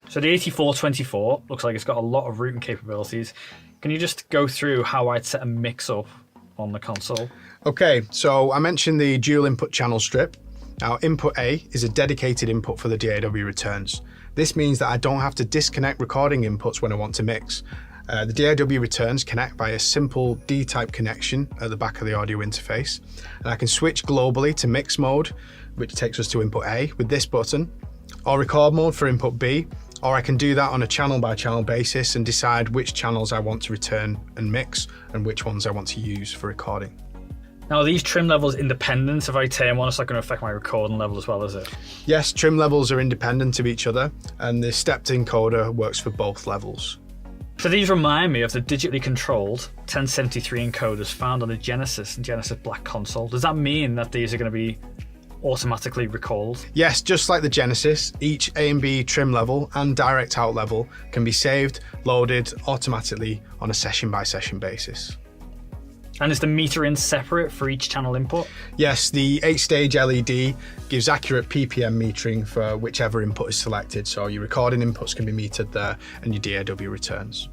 So the 8424 looks like it's got a lot of routing capabilities. Can you just go through how I'd set a mix up on the console? Okay, so I mentioned the dual input channel strip. Now, input A is a dedicated input for the DAW returns. This means that I don't have to disconnect recording inputs when I want to mix. The DAW returns connect by a simple D-type connection at the back of the audio interface. And I can switch globally to mix mode, which takes us to input A with this button, or record mode for input B, or I can do that on a channel by channel basis and decide which channels I want to return and mix and which ones I want to use for recording. Now, are these trim levels independent? If I turn one, it's not going to affect my recording level as well, is it? Yes, trim levels are independent of each other, and the stepped encoder works for both levels. So these remind me of the digitally controlled 1073 encoders found on the Genesis and Genesis Black console. Does that mean that these are going to be automatically recalled? Yes, just like the Genesis, each A and B trim level and direct out level can be saved, loaded automatically on a session by session basis. And is the meter in separate for each channel input? Yes, the 8-stage LED gives accurate PPM metering for whichever input is selected. So your recording inputs can be metered there and your DAW returns.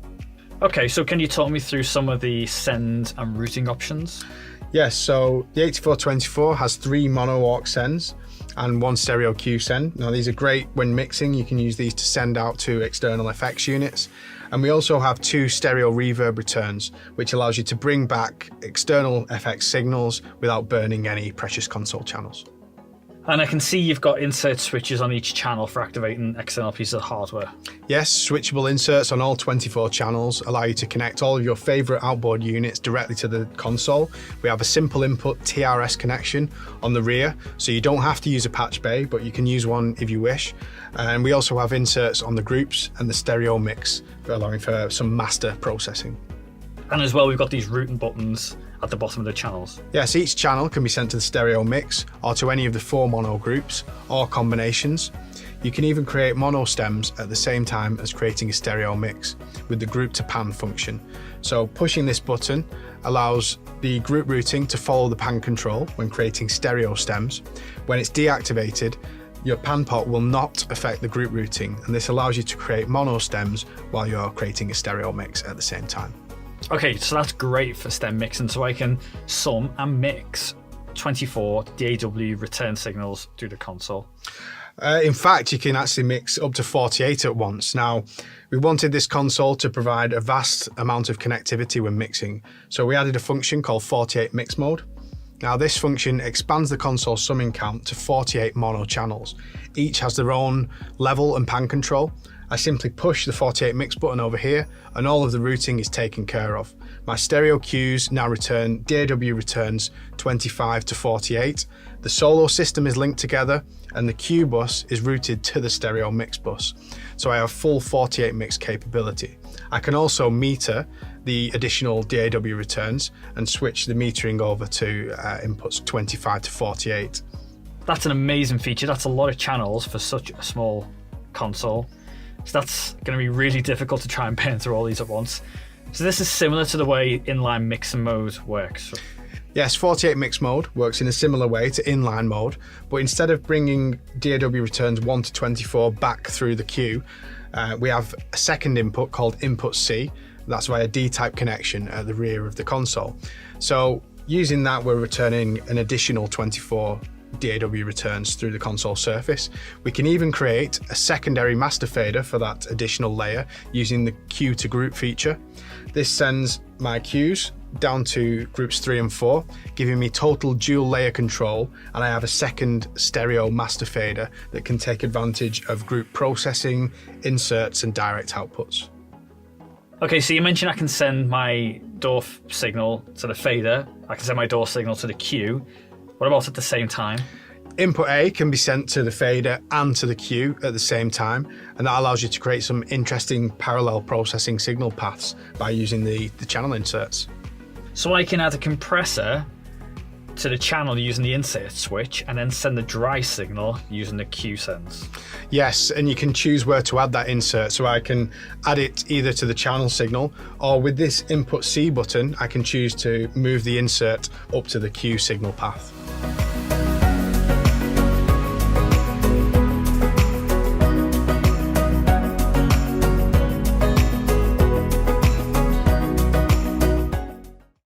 Okay, so can you talk me through some of the send and routing options? Yes, so the 8424 has 3 mono aux sends and 1 stereo Q send. Now these are great when mixing. You can use these to send out to external effects units. And we also have 2 stereo reverb returns, which allows you to bring back external FX signals without burning any precious console channels. And I can see you've got insert switches on each channel for activating external pieces of hardware. Yes, switchable inserts on all 24 channels allow you to connect all of your favorite outboard units directly to the console. We have a simple input TRS connection on the rear, so you don't have to use a patch bay, but you can use one if you wish. And we also have inserts on the groups and the stereo mix, allowing for some master processing. And as well, we've got these routing buttons at the bottom of the channels. Yes, each channel can be sent to the stereo mix or to any of the 4 mono groups or combinations. You can even create mono stems at the same time as creating a stereo mix with the group to pan function. So pushing this button allows the group routing to follow the pan control when creating stereo stems. When it's deactivated, your pan pot will not affect the group routing, and this allows you to create mono stems while you're creating a stereo mix at the same time. Okay, so that's great for stem mixing, so I can sum and mix 24 DAW return signals through the console. In fact, you can actually mix up to 48 at once. Now, we wanted this console to provide a vast amount of connectivity when mixing, so we added a function called 48 mix mode. Now, this function expands the console summing count to 48 mono channels. Each has their own level and pan control. I simply push the 48 mix button over here and all of the routing is taken care of. My stereo cues now return DAW returns 25 to 48. The solo system is linked together and the cue bus is routed to the stereo mix bus. So I have full 48 mix capability. I can also meter the additional DAW returns and switch the metering over to inputs 25 to 48. That's an amazing feature. That's a lot of channels for such a small console. So that's going to be really difficult to try and burn through all these at once. So this is similar to the way inline mixing mode works. Yes, 48 mix mode works in a similar way to inline mode, but instead of bringing DAW returns 1 to 24 back through the queue, we have a second input called input C. That's via D-type connection at the rear of the console. So using that, we're returning an additional 24 DAW returns through the console surface. We can even create a secondary master fader for that additional layer using the cue to group feature. This sends my cues down to groups 3 and 4, giving me total dual layer control, and I have a second stereo master fader that can take advantage of group processing, inserts and direct outputs. Okay, so you mentioned I can send my DAW signal to the fader, I can send my DAW signal to the cue. What about at the same time? Input A can be sent to the fader and to the cue at the same time, and that allows you to create some interesting parallel processing signal paths by using the channel inserts. So I can add a compressor to the channel using the insert switch and then send the dry signal using the cue sends. Yes, and you can choose where to add that insert, so I can add it either to the channel signal, or with this input C button I can choose to move the insert up to the cue signal path.